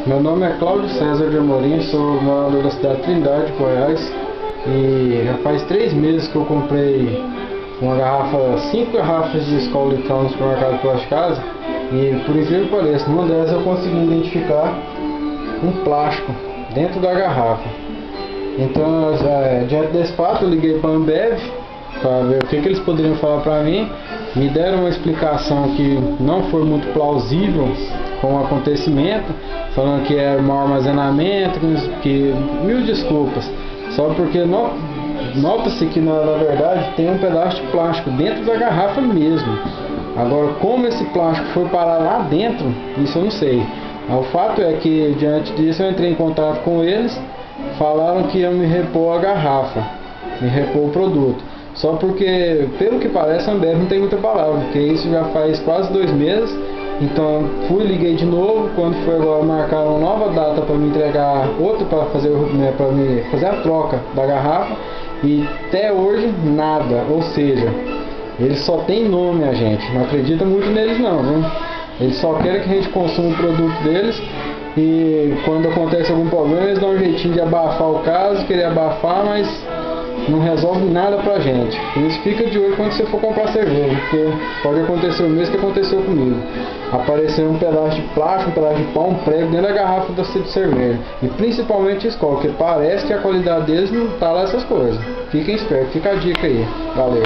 Meu nome é Cláudio César de Amorim, sou morador da cidade de Trindade, Goiás. E já faz 3 meses que eu comprei uma garrafa, 5 garrafas de Skol Litrão no supermercado Plástico Casa. E por incrível que pareça, numa delas eu consegui identificar um plástico dentro da garrafa. Então, diante desse fato, eu liguei para a Ambev para ver o que eles poderiam falar para mim. Me deram uma explicação que não foi muito plausível com o acontecimento, falando que era mau armazenamento, que mil desculpas, só porque nota-se que na verdade tem um pedaço de plástico dentro da garrafa mesmo. Agora, como esse plástico foi parar lá dentro, isso eu não sei. O fato é que diante disso eu entrei em contato com eles, falaram que iam me repor a garrafa, me repor o produto. Só porque, pelo que parece, a Ambev não tem muita palavra, porque isso já faz quase 2 meses. Então fui, liguei de novo, quando foi agora marcaram uma nova data para me entregar outra para fazer a troca da garrafa, e até hoje nada. Ou seja, eles só tem nome, a gente não acredita muito neles não, viu? Eles só querem que a gente consuma o produto deles, e quando acontece algum problema eles dão um jeitinho de abafar o caso, querer abafar, mas não resolve nada pra gente. Por isso fica de olho quando você for comprar cerveja, porque pode acontecer o mesmo que aconteceu comigo. Apareceu um pedaço de plástico, um pedaço de pau, um prego dentro da garrafa de cerveja. E principalmente Skol, porque parece que a qualidade deles não tá lá essas coisas. Fiquem espertos, fica a dica aí. Valeu!